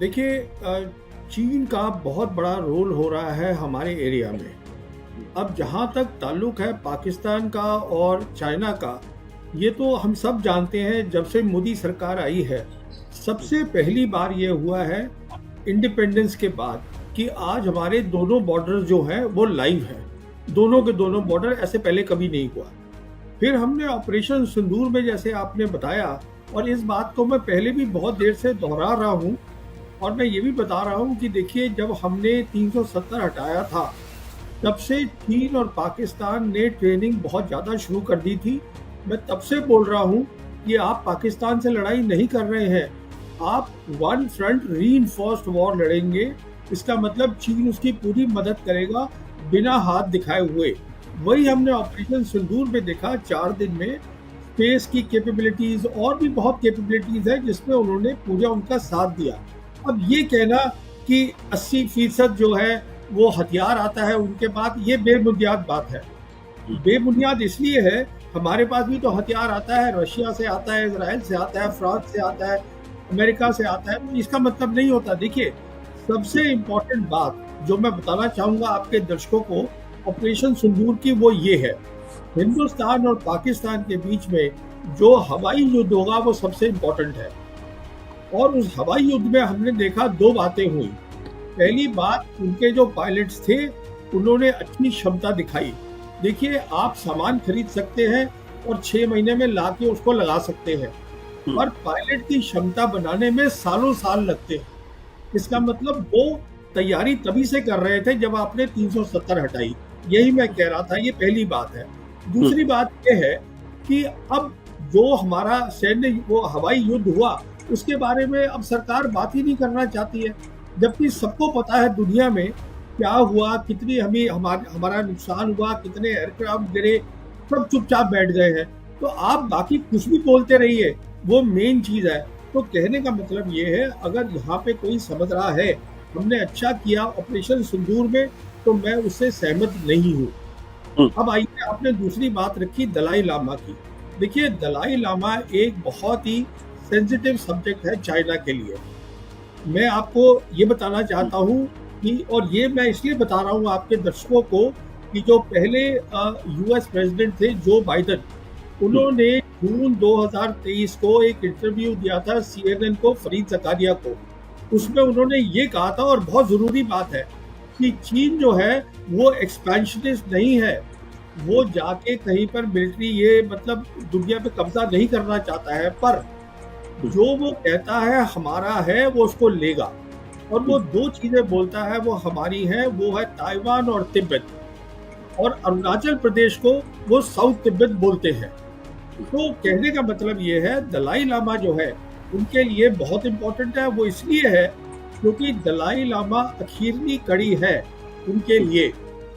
देखिए, चीन का बहुत बड़ा रोल हो रहा है हमारे एरिया में। अब जहाँ तक ताल्लुक है पाकिस्तान का और चाइना का, ये तो हम सब जानते हैं जब से मोदी सरकार आई है। सबसे पहली बार ये हुआ है इंडिपेंडेंस के बाद कि आज हमारे दोनों बॉर्डर जो हैं वो लाइव हैं। दोनों के दोनों बॉर्डर, ऐसे पहले कभी नहीं हुआ। फिर हमने ऑपरेशन सिंदूर में, जैसे आपने बताया, और इस बात को मैं पहले भी बहुत देर से दोहरा रहा हूँ और मैं ये भी बता रहा हूँ कि देखिए, जब हमने 370 हटाया था तब से चीन और पाकिस्तान ने ट्रेनिंग बहुत ज़्यादा शुरू कर दी थी। मैं तब से बोल रहा हूँ कि आप पाकिस्तान से लड़ाई नहीं कर रहे हैं, आप वन फ्रंट रीइंफोर्स्ड वॉर लड़ेंगे। इसका मतलब चीन उसकी पूरी मदद करेगा बिना हाथ दिखाए हुए। वही हमने ऑपरेशन सिंदूर में देखा। 4 दिन में स्पेस की कैपेबिलिटीज और भी बहुत कैपेबिलिटीज है जिसमें उन्होंने पूरा उनका साथ दिया। अब ये कहना कि 80% जो है वो हथियार आता है उनके पास, ये बेबुनियाद बात है। बेबुनियाद इसलिए है, हमारे पास भी तो हथियार आता है, रशिया से आता है, इजराइल से आता है, फ्रांस से आता है, अमेरिका से आता है। इसका मतलब नहीं होता। देखिए, सबसे इम्पोर्टेंट बात जो मैं बताना चाहूँगा आपके दर्शकों को ऑपरेशन सिंदूर की, वो ये है, हिंदुस्तान और पाकिस्तान के बीच में जो हवाई युद्ध होगा वो सबसे इम्पोर्टेंट है। और उस हवाई युद्ध में हमने देखा 2 बातें हुई। पहली बात, उनके जो पायलट्स थे उन्होंने अच्छी क्षमता दिखाई। देखिए, आप सामान खरीद सकते हैं और 6 महीने में लाके उसको लगा सकते हैं, पर पायलट की क्षमता बनाने में सालों साल लगते हैं। इसका मतलब वो तैयारी तभी से कर रहे थे जब आपने 370 हटाई। यही मैं कह रहा था, ये पहली बात है। दूसरी बात यह है कि अब जो हमारा सैन्य वो हवाई युद्ध हुआ उसके बारे में अब सरकार बात ही नहीं करना चाहती है, जबकि सबको पता है दुनिया में क्या हुआ, कितनी हमारा नुकसान हुआ, कितने एयरक्राफ्ट गिरे, सब चुपचाप बैठ गए हैं। तो आप बाकी कुछ भी बोलते रहिए, वो मेन चीज है। तो कहने का मतलब ये है, अगर यहाँ पे कोई समझ रहा है हमने अच्छा किया ऑपरेशन सिंदूर में, तो मैं उससे सहमत नहीं हूँ। अब आइए, आपने दूसरी बात रखी दलाई लामा की। देखिए, दलाई लामा एक बहुत ही सेंसिटिव सब्जेक्ट है चाइना के लिए। मैं आपको ये बताना चाहता हूँ कि, और ये मैं इसलिए बता रहा हूँ आपके दर्शकों को, कि जो पहले यूएस प्रेसिडेंट थे जो बाइडन, उन्होंने जून 2023 को एक इंटरव्यू दिया था CNN को, फरीद ज़कारिया को। उसमें उन्होंने ये कहा था, और बहुत ज़रूरी बात है, कि चीन जो है वो एक्सपेंशनिस्ट नहीं है। वो जाके कहीं पर मिलिट्री, ये मतलब दुनिया पे कब्जा नहीं करना चाहता है, पर जो वो कहता है हमारा है वो उसको लेगा। और वो 2 चीजें बोलता है वो हमारी हैं, वो है ताइवान और तिब्बत। और अरुणाचल प्रदेश को वो साउथ तिब्बत बोलते हैं। तो कहने का मतलब ये है, दलाई लामा जो है उनके लिए बहुत इम्पोर्टेंट है। वो इसलिए है क्योंकि दलाई लामा आखिरी कड़ी है उनके लिए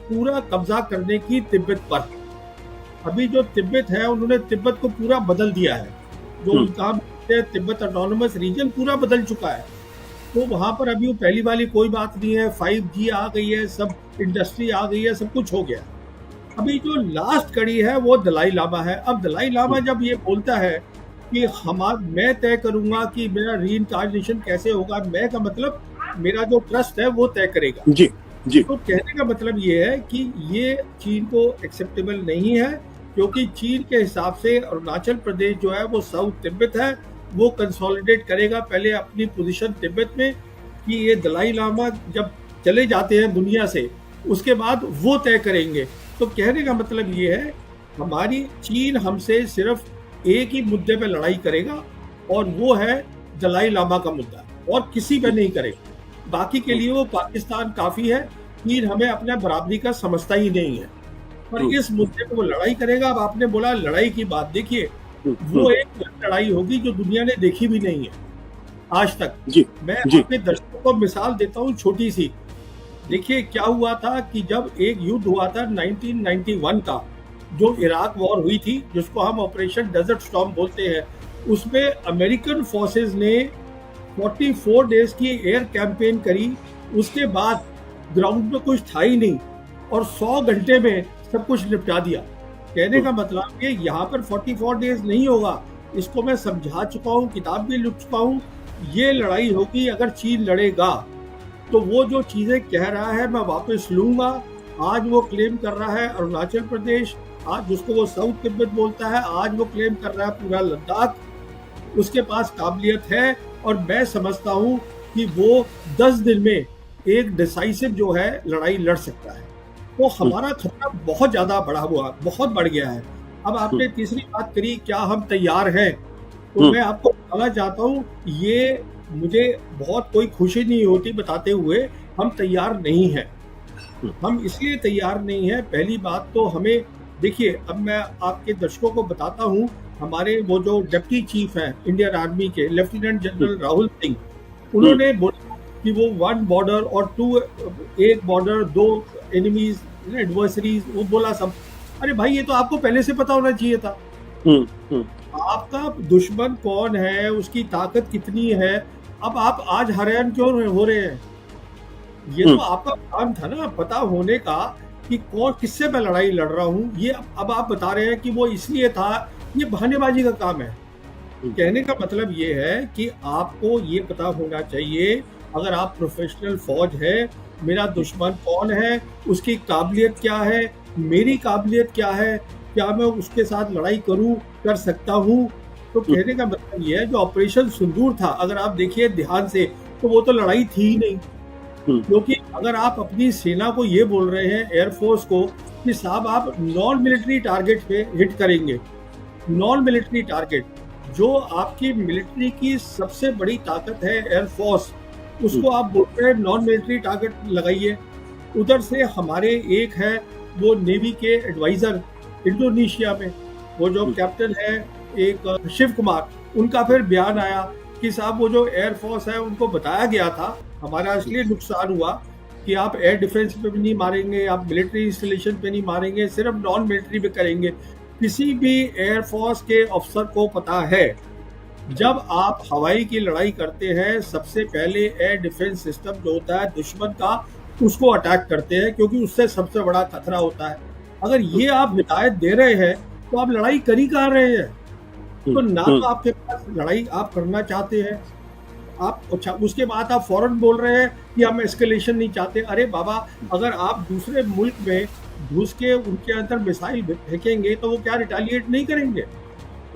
पूरा कब्जा करने की तिब्बत पर। अभी जो तिब्बत है, उन्होंने तिब्बत को पूरा बदल दिया है। जो उनका तिब्बत ऑटोनोमस रीजन पूरा बदल चुका है। तो वहां पर अभी वो पहली वाली कोई बात नहीं है, 5G आ गई है, सब इंडस्ट्री आ गई है, सब कुछ हो गया। अभी जो लास्ट कड़ी है वो दलाई लामा है। अब दलाई लामा जब ये बोलता है कि मैं तय करूंगा कि मेरा रीइंकार्नेशन कैसे होगा, मैं का मतलब मेरा जो ट्रस्ट है वो तय करेगा। जी जी। तो कहने का मतलब ये है कि ये चीन को एक्सेप्टेबल नहीं है, क्योंकि चीन के हिसाब से अरुणाचल प्रदेश जो है वो साउथ तिब्बत है। वो कंसोलिडेट करेगा पहले अपनी पोजीशन तिब्बत में, कि ये दलाई लामा जब चले जाते हैं दुनिया से, उसके बाद वो तय करेंगे। तो कहने का मतलब ये है, हमारी चीन हमसे सिर्फ एक ही मुद्दे पे लड़ाई करेगा, और वो है दलाई लामा का मुद्दा, और किसी पे नहीं करेगा। बाकी के लिए वो पाकिस्तान काफी है। चीन हमें अपने बराबरी का समझता ही नहीं है, पर इस मुद्दे पे वो लड़ाई करेगा। अब आपने बोला लड़ाई की बात, देखिए वो एक लड़ाई होगी जो दुनिया ने देखी भी नहीं है आज तक। मैं अपने दर्शकों को मिसाल देता हूँ छोटी सी। देखिए, क्या हुआ था कि जब एक युद्ध हुआ था 1991 का, जो इराक वॉर हुई थी, जिसको हम ऑपरेशन डेजर्ट स्टॉर्म बोलते हैं, उसमें अमेरिकन फोर्सेस ने 44 डेज की एयर कैंपेन करी। उसके बाद ग्राउंड में कुछ था ही नहीं, और 100 घंटे में सब कुछ निपटा दिया। कहने का मतलब ये यहाँ पर 44 डेज नहीं होगा। इसको मैं समझा चुका हूँ, किताब भी लिख चुका हूँ ये लड़ाई होगी अगर चीन लड़ेगा। तो वो जो चीजें कह रहा है मैं वापस लूंगा, आज वो क्लेम कर रहा है अरुणाचल प्रदेश, आज जिसको वो साउथ तिब्बत बोलता है, आज वो क्लेम कर रहा है पूरा लद्दाख, उसके पास काबिलियत है। और मैं समझता हूँ कि वो 10 दिन में एक डिसाइसिव जो है लड़ाई लड़ सकता है। तो हमारा खतरा बहुत ज्यादा बढ़ा हुआ, बहुत बढ़ गया है। अब आपने तीसरी बात करी, क्या हम तैयार हैं? तो मैं आपको बताना चाहता हूँ, ये मुझे बहुत कोई खुशी नहीं होती बताते हुए, हम तैयार नहीं हैं। हम इसलिए तैयार नहीं हैं, पहली बात तो हमें देखिए, अब मैं आपके दर्शकों को बताता हूँ, हमारे वो जो डिप्टी चीफ हैं इंडियन आर्मी के, लेफ्टिनेंट जनरल राहुल सिंह, उन्होंने बोला कि वो 1 बॉर्डर और 2, एक बॉर्डर 2 एनिमीज एडवर्सरीज, वो बोला सब। अरे भाई, ये तो आपको पहले से पता होना चाहिए था। आपका दुश्मन कौन है, उसकी ताकत कितनी है, अब आप आज हैरान क्यों हो रहे हैं? ये तो आपका काम था ना, पता होने का कि कौन किससे मैं लड़ाई लड़ रहा हूँ। ये अब आप बता रहे हैं कि वो इसलिए था, ये बहानेबाजी का काम है। कहने का मतलब ये है कि आपको ये पता होना चाहिए, अगर आप प्रोफेशनल फौज है, मेरा दुश्मन कौन है, उसकी काबिलियत क्या है, मेरी काबिलियत क्या है, क्या मैं उसके साथ लड़ाई कर सकता हूँ। तो कहने का मतलब ये है, जो ऑपरेशन सिंदूर था, अगर आप देखिए ध्यान से, तो वो तो लड़ाई थी ही नहीं। क्योंकि अगर आप अपनी सेना को ये बोल रहे हैं, एयरफोर्स को, कि साहब आप नॉन मिलिट्री टारगेट पे हिट करेंगे, नॉन मिलिट्री टारगेट, जो आपकी मिलिट्री की सबसे बड़ी ताकत है एयरफोर्स, उसको आप बोलते हैं नॉन मिलिट्री टारगेट लगाइए। उधर से हमारे एक है वो नेवी के एडवाइजर इंडोनेशिया में, वो जो कैप्टन है एक शिव कुमार, उनका फिर बयान आया कि साहब वो जो एयरफोर्स है, उनको बताया गया था, हमारा इसलिए नुकसान हुआ कि आप एयर डिफेंस पे भी नहीं मारेंगे, आप मिलिट्री इंस्टॉलेशन पे नहीं मारेंगे, सिर्फ नॉन मिलिट्री पे करेंगे। किसी भी एयरफोर्स के अफसर को पता है, जब आप हवाई की लड़ाई करते हैं, सबसे पहले एयर डिफेंस सिस्टम जो होता है दुश्मन का, उसको अटैक करते हैं, क्योंकि उससे सबसे बड़ा खतरा होता है। अगर ये आप हिदायत दे रहे हैं, तो आप लड़ाई कर ही कहाँ रहे हैं? तो ना तो आपके पास लड़ाई आप करना चाहते हैं, आप अच्छा, उसके बाद आप फौरन बोल रहे हैं कि हम एस्केलेशन नहीं चाहते। अरे बाबा, अगर आप दूसरे मुल्क में घुस के उनके अंदर मिसाइल फेंकेंगे, तो वो क्या रिटेलिएट नहीं करेंगे?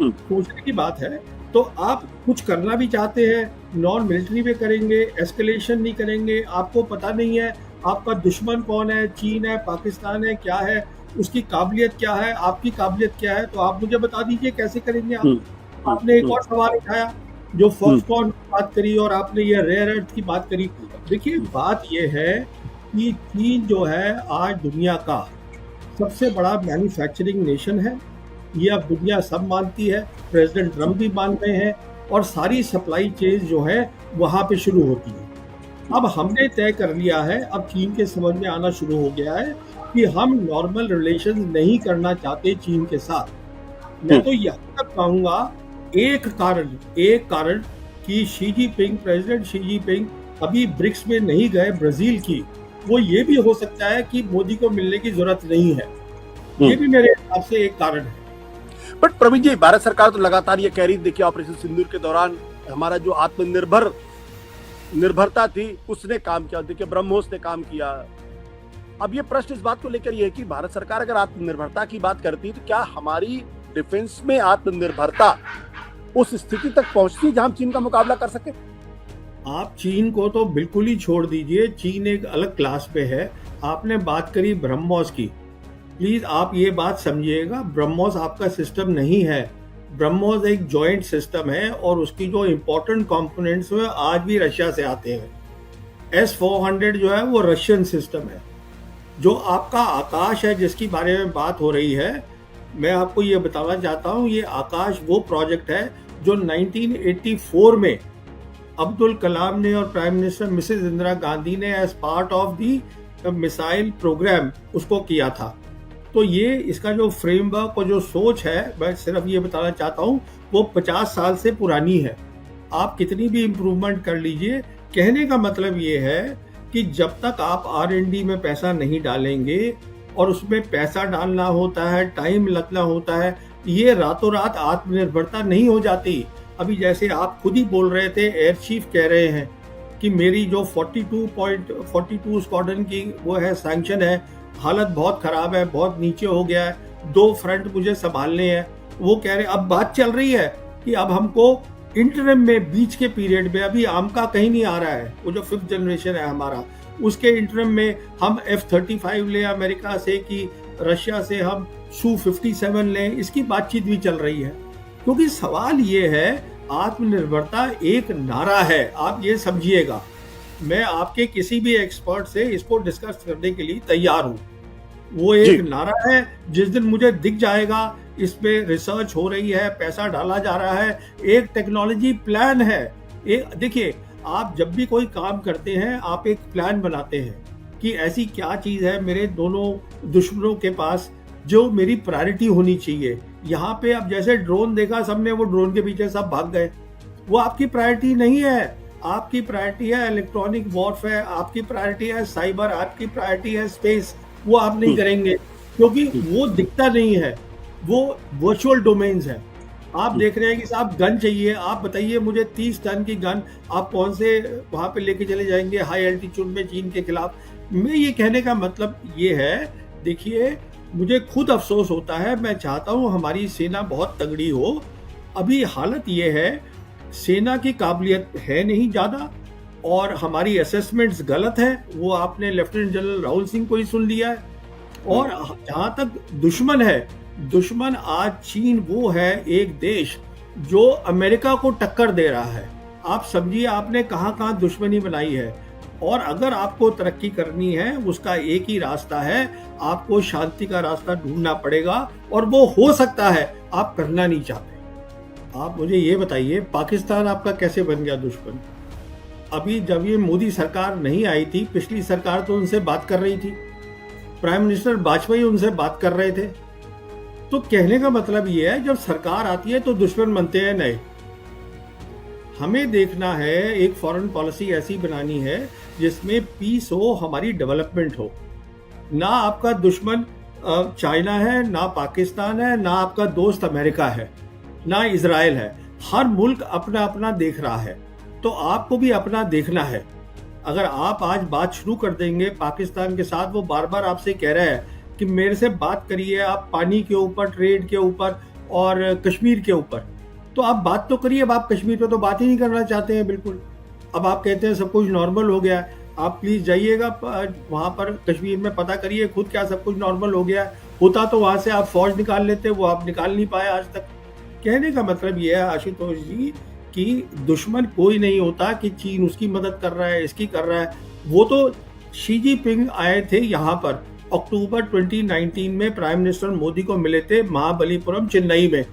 सोचने की बात है। तो आप कुछ करना भी चाहते हैं, नॉन मिलिट्री में करेंगे, एस्केलेशन नहीं करेंगे। आपको पता नहीं है आपका दुश्मन कौन है, चीन है, पाकिस्तान है, क्या है, उसकी काबिलियत क्या है, आपकी काबिलियत क्या है, तो आप मुझे बता दीजिए कैसे करेंगे आप। आपने एक और सवाल उठाया, जो फॉक्सकॉन की बात करी, और आपने ये रेयर अर्थ की बात करी। देखिए, बात ये है कि चीन जो है आज दुनिया का सबसे बड़ा मैन्युफैक्चरिंग नेशन है, ये अब दुनिया सब मानती है, प्रेसिडेंट ट्रम्प भी मान रहे हैं, और सारी सप्लाई चेन जो है वहाँ पे शुरू होती है। अब हमने तय कर लिया है, अब चीन के समझ में आना शुरू हो गया है कि हम नॉर्मल रिलेशन नहीं करना चाहते चीन के साथ। मैं तो यहाँ तक कहूँगा, एक कारण कि Xi Jinping, president Xi Jinping अभी ब्रिक्स में नहीं गए ब्राजील की, वो ये भी हो सकता है कि मोदी को मिलने की जरूरत नहीं है। ये भी मेरे हिसाब से एक कारण है। बट प्रवीण जी, भारत सरकार तो लगातार ये कह रही, देखिए ऑपरेशन सिंदूर के दौरान हमारा जो निर्भरता थी उसने काम किया, देखिए ब्रह्मोस ने काम किया। अब ये प्रश्न इस बात को लेकर ये है कि भारत सरकार अगर आत्मनिर्भरता की बात करती है, तो क्या हमारी डिफेंस में आत्मनिर्भरता उस स्थिति तक पहुंचती है जहां हम चीन का मुकाबला कर सके? आप चीन को तो बिल्कुल ही छोड़ दीजिए, चीन एक अलग क्लास पे है। आपने बात करी ब्रह्मोस की, प्लीज आप ये बात समझिएगा, ब्रह्मोस आपका सिस्टम नहीं है। ब्रह्मोस एक जॉइंट सिस्टम है, और उसकी जो इम्पोर्टेंट कंपोनेंट्स हैं आज भी रशिया से आते हैं। S-400 जो है वो रशियन सिस्टम है। जो आपका आकाश है जिसकी बारे में बात हो रही है, मैं आपको ये बताना चाहता हूँ, ये आकाश वो प्रोजेक्ट है जो 1984 में अब्दुल कलाम ने और prime minister Mrs Indira Gandhi ने as part of the missile program उसको किया था। तो ये इसका जो फ्रेमवर्क और जो सोच है, मैं सिर्फ ये बताना चाहता हूँ, वो 50 साल से पुरानी है। आप कितनी भी इम्प्रूवमेंट कर लीजिए, कहने का मतलब ये है कि जब तक आप R&D में पैसा नहीं डालेंगे, और उसमें पैसा डालना होता है, टाइम लगना होता है, ये रातों रात आत्मनिर्भरता नहीं हो जाती। अभी जैसे आप खुद ही बोल रहे थे, एयर चीफ कह रहे हैं कि मेरी जो 42 स्क्वाड्रन की वो है सैंक्शन है, हालत बहुत ख़राब है, बहुत नीचे हो गया है, 2 फ्रंट मुझे संभालने हैं। वो कह रहे अब बात चल रही है कि अब हमको इंटरिम में, बीच के पीरियड में, अभी आमका कहीं नहीं आ रहा है, वो जो 5th जनरेशन है हमारा, उसके इंटरिम में हम F-35 लें अमेरिका से कि रशिया से हम Su-57 लें, इसकी बातचीत भी चल रही है। क्योंकि सवाल ये है, आत्मनिर्भरता एक नारा है, आप ये समझिएगा। मैं आपके किसी भी एक्सपर्ट से इसको डिस्कस करने के लिए तैयार हूँ। वो एक नारा है, जिस दिन मुझे दिख जाएगा इस पे रिसर्च हो रही है, पैसा डाला जा रहा है, एक टेक्नोलॉजी प्लान है। देखिए, आप जब भी कोई काम करते हैं आप एक प्लान बनाते हैं कि ऐसी क्या चीज़ है मेरे दोनों दुश्मनों के पास जो मेरी प्रायोरिटी होनी चाहिए। यहाँ पे अब जैसे ड्रोन देखा सबने, वो ड्रोन के पीछे सब भाग गए, वो आपकी प्रायोरिटी नहीं है। आपकी प्रायोरिटी है इलेक्ट्रॉनिक वॉरफेयर, आपकी प्रायोरिटी है साइबर, आपकी प्रायोरिटी है स्पेस। वो आप नहीं करेंगे क्योंकि वो दिखता नहीं है, वो वर्चुअल डोमेन्स है। आप देख रहे हैं कि साहब गन चाहिए, आप बताइए मुझे 30 टन की गन आप कौन से वहाँ पे लेके चले जाएंगे हाई एल्टीट्यूड में चीन के खिलाफ। मैं ये कहने का मतलब ये है, देखिए मुझे खुद अफसोस होता है, मैं चाहता हूँ हमारी सेना बहुत तगड़ी हो। अभी हालत ये है, सेना की काबिलियत है नहीं ज़्यादा और हमारी असेसमेंट्स गलत है। वो आपने लेफ्टिनेंट जनरल राहुल सिंह को ही सुन लिया है। और जहाँ तक दुश्मन है, दुश्मन आज चीन वो है एक देश जो अमेरिका को टक्कर दे रहा है। आप समझिए आपने कहाँ कहाँ दुश्मनी बनाई है। और अगर आपको तरक्की करनी है उसका एक ही रास्ता है, आपको शांति का रास्ता ढूंढना पड़ेगा और वो हो सकता है, आप करना नहीं चाहते। आप मुझे ये बताइए, पाकिस्तान आपका कैसे बन गया दुश्मन? अभी जब ये मोदी सरकार नहीं आई थी, पिछली सरकार तो उनसे बात कर रही थी, प्राइम मिनिस्टर वाजपेयी उनसे बात कर रहे थे। तो कहने का मतलब ये है, जब सरकार आती है तो दुश्मन बनते हैं नए। हमें देखना है, एक फॉरेन पॉलिसी ऐसी बनानी है जिसमें पीस हो, हमारी डेवलपमेंट हो। ना आपका दुश्मन चाइना है, ना पाकिस्तान है, ना आपका दोस्त अमेरिका है, ना इजराइल है। हर मुल्क अपना अपना देख रहा है, तो आपको भी अपना देखना है। अगर आप आज बात शुरू कर देंगे पाकिस्तान के साथ, वो बार बार आपसे कह रहा है कि मेरे से बात करिए आप पानी के ऊपर, ट्रेड के ऊपर और कश्मीर के ऊपर, तो आप बात तो करिए। अब आप कश्मीर पे तो बात ही नहीं करना चाहते हैं बिल्कुल। अब आप कहते हैं सब कुछ नॉर्मल हो गया है। आप प्लीज जाइएगा वहाँ पर कश्मीर में, पता करिए खुद क्या सब कुछ नॉर्मल हो गया है। होता तो वहाँ से आप फौज निकाल लेते, वो आप निकाल नहीं पाए आज तक। कहने का मतलब ये है आशुतोष जी कि दुश्मन कोई नहीं होता कि चीन उसकी मदद कर रहा है, इसकी कर रहा है। वो तो शी जिनपिंग आए थे यहाँ पर अक्टूबर 2019 में, प्राइम मिनिस्टर मोदी को मिले थे महाबलीपुरम चेन्नई में।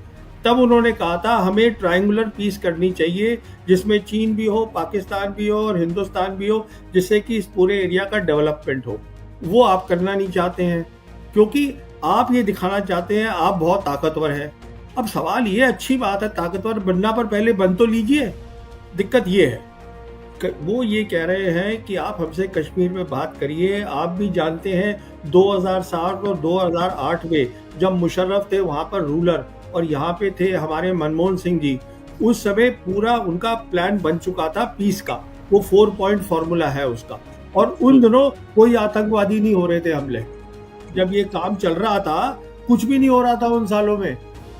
तब उन्होंने कहा था हमें ट्रायंगुलर पीस करनी चाहिए जिसमें चीन भी हो, पाकिस्तान भी हो और हिंदुस्तान भी हो, जिससे कि इस पूरे एरिया का डेवलपमेंट हो। वो आप करना नहीं चाहते हैं क्योंकि आप ये दिखाना चाहते हैं आप बहुत ताकतवर हैं। अब सवाल ये, अच्छी बात है ताकतवर बनना, पर पहले बन तो लीजिए। दिक्कत ये है, वो ये कह रहे हैं कि आप हमसे कश्मीर में बात करिए। आप भी जानते हैं 2007 और 2008 में जब मुशर्रफ थे वहाँ पर रूलर और यहाँ पे थे हमारे मनमोहन सिंह जी, उस समय पूरा उनका प्लान बन चुका था पीस का। वो 4 पॉइंट फॉर्मूला है उसका। और उन दिनों कोई आतंकवादी नहीं हो रहे थे हमले। जब ये काम चल रहा था कुछ भी नहीं हो रहा था उन सालों में।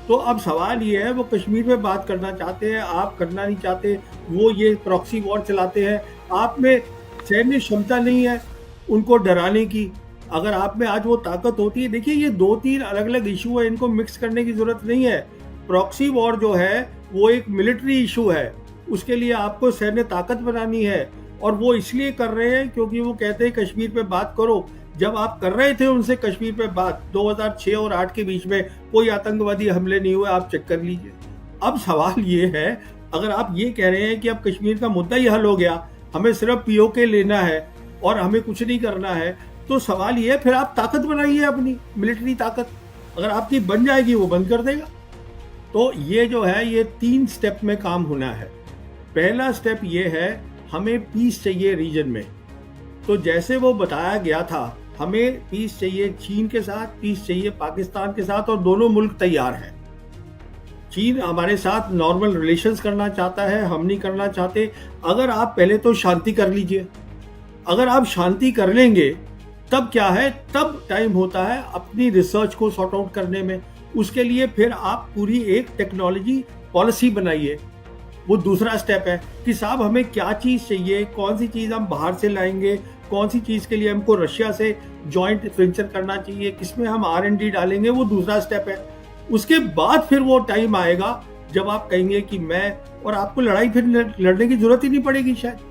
तो अब सवाल ये है, वो कश्मीर में बात करना चाहते हैं, आप करना नहीं चाहते। वो ये प्रॉक्सी वॉर चलाते हैं। आप में सैन्य क्षमता नहीं है उनको डराने की। अगर आप में आज वो ताकत होती है, देखिए ये 2-3 अलग अलग इशू है, इनको मिक्स करने की जरूरत नहीं है। प्रॉक्सी वॉर जो है वो एक मिलिट्री इशू है, उसके लिए आपको सैन्य ताकत बनानी है। और वो इसलिए कर रहे हैं क्योंकि वो कहते हैं कश्मीर पे बात करो। जब आप कर रहे थे उनसे कश्मीर पे बात 2006 और 8 के बीच में, कोई आतंकवादी हमले नहीं हुए, आप चेक कर लीजिए। अब सवाल ये है, अगर आप ये कह रहे हैं कि अब कश्मीर का मुद्दा ही हल हो गया, हमें सिर्फ पीओके लेना है और हमें कुछ नहीं करना है, तो सवाल ये है फिर आप ताकत बनाइए अपनी मिलिट्री ताकत। अगर आपकी बन जाएगी वो बंद कर देगा। तो ये जो है ये 3 स्टेप में काम होना है। पहला स्टेप ये है, हमें पीस चाहिए रीजन में। तो जैसे वो बताया गया था, हमें पीस चाहिए चीन के साथ, पीस चाहिए पाकिस्तान के साथ, और दोनों मुल्क तैयार हैं। चीन हमारे साथ नॉर्मल रिलेशंस करना चाहता है, हम नहीं करना चाहते। अगर आप पहले तो शांति कर लीजिए। अगर आप शांति कर लेंगे तब क्या है, तब टाइम होता है अपनी रिसर्च को सॉर्ट आउट करने में। उसके लिए फिर आप पूरी एक टेक्नोलॉजी पॉलिसी बनाइए। वो दूसरा स्टेप है कि साहब हमें क्या चीज़ चाहिए, कौन सी चीज़ हम बाहर से लाएंगे, कौन सी चीज़ के लिए हमको रशिया से जॉइंट वेंचर करना चाहिए, किसमें हम R&D डालेंगे, वो दूसरा स्टेप है। उसके बाद फिर वो टाइम आएगा जब आप कहेंगे कि मैं, और आपको लड़ाई फिर लड़ने की जरूरत ही नहीं पड़ेगी शायद।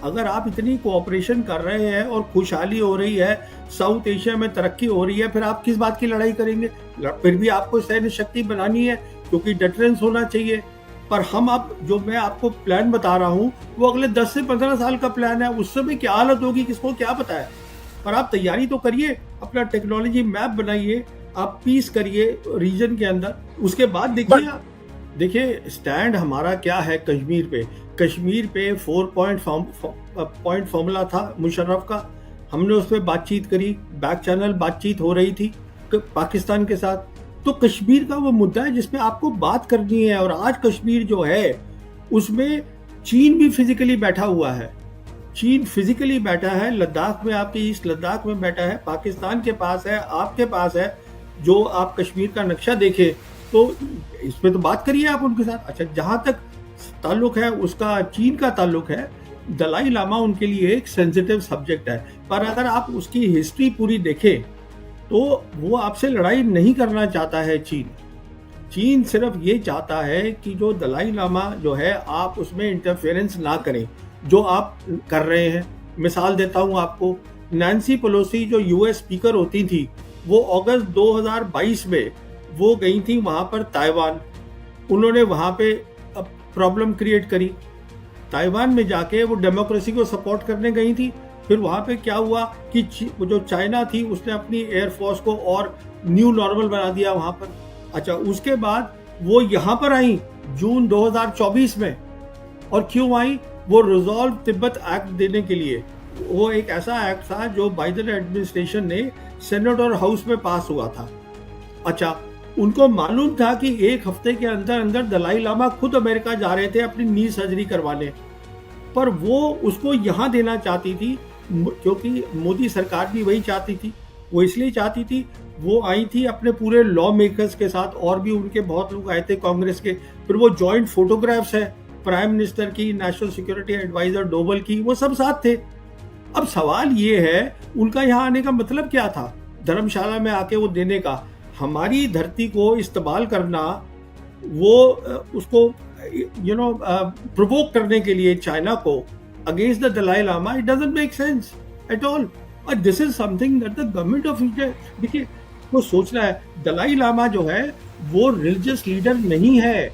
अगर आप इतनी कोऑपरेशन कर रहे हैं और खुशहाली हो रही है, साउथ एशिया में तरक्की हो रही है, फिर आप किस बात की लड़ाई करेंगे? फिर भी आपको सैन्य शक्ति बनानी है क्योंकि डिफरेंस होना चाहिए। पर हम अब जो मैं आपको प्लान बता रहा हूँ वो अगले 10 से 15 साल का प्लान है। उस समय क्या हालत होगी किसको क्या पता है। पर आप तैयारी तो करिए, अपना टेक्नोलॉजी मैप बनाइए, आप पीस करिए रीजन के अंदर। उसके बाद देखिए स्टैंड हमारा क्या है कश्मीर पे। कश्मीर पे 4 पॉइंट फॉर्मूला था मुशर्रफ का। हमने उस पर बातचीत करी, बैक चैनल बातचीत हो रही थी पाकिस्तान के साथ। तो कश्मीर का वो मुद्दा है जिसमें आपको बात करनी है। और आज कश्मीर जो है उसमें चीन भी फिजिकली बैठा हुआ है। चीन फिजिकली बैठा है लद्दाख में, आपके ईस्ट लद्दाख में बैठा है, पाकिस्तान के पास है, आपके पास है। जो आप कश्मीर का नक्शा देखें तो इसमें तो बात करिए आप उनके साथ। अच्छा, जहां तक ताल्लुक है उसका चीन का ताल्लुक है, दलाई लामा उनके लिए एक सेंसिटिव सब्जेक्ट है। पर अगर आप उसकी हिस्ट्री पूरी देखें तो वो आपसे लड़ाई नहीं करना चाहता है। चीन सिर्फ ये चाहता है कि जो दलाई लामा जो है आप उसमें इंटरफेरेंस ना करें, जो आप कर रहे हैं। मिसाल देता हूं आपको, नैन्सी पेलोसी जो यूएस स्पीकर होती थी, वो अगस्त 2022 में वो गई थी वहां पर ताइवान। उन्होंने वहां पे प्रॉब्लम क्रिएट करी। ताइवान में जाके वो डेमोक्रेसी को सपोर्ट करने गई थी। फिर वहां पे क्या हुआ कि जो चाइना थी उसने अपनी एयरफोर्स को और न्यू नॉर्मल बना दिया वहां पर। अच्छा, उसके बाद वो यहाँ पर आई जून 2024 में। और क्यों आई? वो रिजॉल्व तिब्बत एक्ट देने के लिए। वो एक ऐसा एक्ट था जो बाइडेन एडमिनिस्ट्रेशन ने सेनेट और हाउस में पास हुआ था। अच्छा, उनको मालूम था कि एक हफ्ते के अंदर अंदर दलाई लामा खुद अमेरिका जा रहे थे अपनी नी सर्जरी करवाने, पर वो उसको यहाँ देना चाहती थी क्योंकि मोदी सरकार भी वही चाहती थी। वो इसलिए चाहती थी, वो आई थी अपने पूरे लॉ मेकर्स के साथ, और भी उनके बहुत लोग आए थे कांग्रेस के। फिर वो जॉइंट फोटोग्राफ्स है प्राइम मिनिस्टर की, नेशनल सिक्योरिटी एडवाइजर डोवल की, वो सब साथ थे। अब सवाल ये है उनका यहाँ आने का मतलब क्या था, धर्मशाला में आके वो देने का। हमारी धरती को इस्तेमाल करना, वो उसको प्रोवोक करने के लिए चाइना को against the Dalai Lama, it doesn't make sense at all. और this is something that the government of India, देखिए वो सोचना है, दलाई लामा जो है वो रिलीजियस लीडर नहीं है,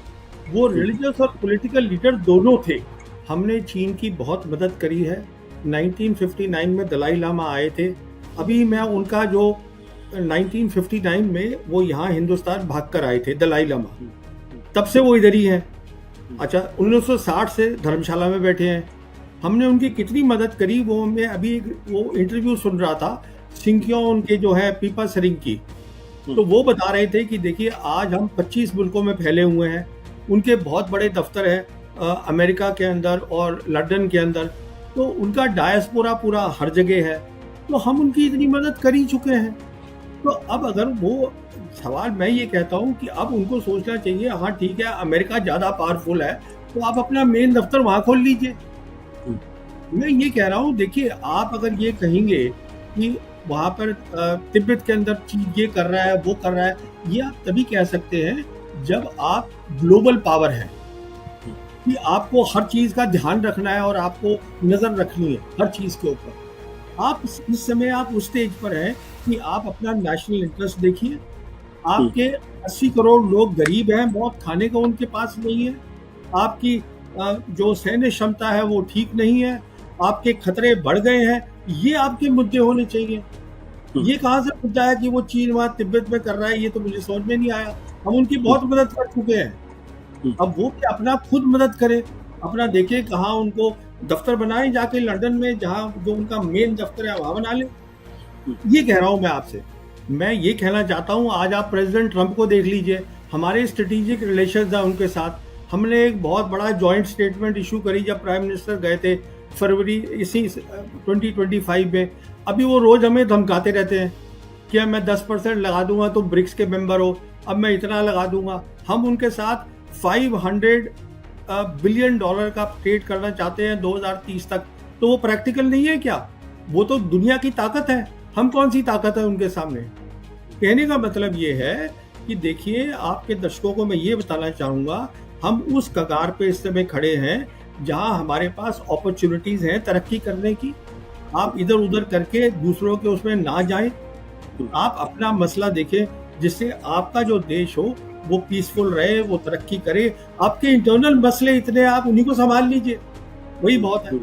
वो रिलीजियस और पॉलिटिकल लीडर दोनों थे। हमने चीन की बहुत मदद करी है। 1959 में दलाई लामा आए थे। अभी मैं उनका जो 1959 में वो यहाँ हिंदुस्तान भागकर आए थे दलाई लामा, तब से वो इधर ही हैं। अच्छा, 1960 से धर्मशाला में बैठे हैं। हमने उनकी कितनी मदद करी, वो मैं अभी वो इंटरव्यू सुन रहा था सिंकियों उनके जो है पीपा सरिंग की, तो वो बता रहे थे कि देखिए आज हम 25 मुल्कों में फैले हुए हैं। उनके बहुत बड़े दफ्तर हैं अमेरिका के अंदर और लंदन के अंदर, तो उनका डायस्पोरा पूरा हर जगह है। तो हम उनकी इतनी मदद कर ही चुके हैं। तो अब अगर वो सवाल, मैं ये कहता हूँ कि अब उनको सोचना चाहिए, हाँ ठीक है अमेरिका ज़्यादा पावरफुल है तो आप अपना मेन दफ्तर वहाँ खोल लीजिए। मैं ये कह रहा हूँ, देखिए आप अगर ये कहेंगे कि वहाँ पर तिब्बत के अंदर चीज ये कर रहा है वो कर रहा है, ये आप तभी कह सकते हैं जब आप ग्लोबल पावर है, कि आपको हर चीज का ध्यान रखना है और आपको नजर रखनी है हर चीज के ऊपर। आप इस समय आप उस स्टेज पर हैं कि आप अपना नेशनल इंटरेस्ट देखिए। आपके 80 करोड़ लोग गरीब हैं, बहुत खाने का उनके पास नहीं है। आपकी जो सैन्य क्षमता है वो ठीक नहीं है, आपके खतरे बढ़ गए हैं। ये आपके मुद्दे होने चाहिए। ये कहाँ से मुद्दा है कि वो चीन वहां तिब्बत में कर रहा है, ये तो मुझे समझ में नहीं आया। हम उनकी बहुत मदद कर चुके हैं, अब वो भी अपना खुद मदद करे, अपना देखे कहाँ उनको दफ्तर बनाए, जाके लंदन में जहाँ जो उनका मेन दफ्तर है वहां बना ले। ये कह रहा हूं मैं आपसे। मैं ये कहना चाहता हूं, आज आप प्रेसिडेंट ट्रंप को देख लीजिए, हमारे स्ट्रेटेजिक रिलेशंस हैं उनके साथ। हमने एक बहुत बड़ा जॉइंट स्टेटमेंट इशू करी जब प्राइम मिनिस्टर गए थे फरवरी इसी 2025 में। अभी वो रोज हमें धमकाते रहते हैं कि मैं 10% लगा दूंगा, तुम ब्रिक्स के मेंबर हो, अब मैं इतना लगा दूंगा। हम उनके साथ 500 बिलियन डॉलर का ट्रेड करना चाहते हैं 2030 तक। तो वो प्रैक्टिकल नहीं है क्या? वो तो दुनिया की ताकत है, हम कौन सी ताकत है उनके सामने? कहने का मतलब ये है कि देखिए, आपके दर्शकों को मैं ये बताना चाहूँगा, हम उस कगार पे इस समय खड़े हैं जहां हमारे पास अपॉर्चुनिटीज हैं तरक्की करने की। आप इधर उधर करके दूसरों के उसमें ना जाएं, आप अपना मसला देखें जिससे आपका जो देश हो वो पीसफुल रहे, वो तरक्की करे। आपके इंटरनल मसले इतने, आप उन्हीं को संभाल लीजिए, वही बहुत है।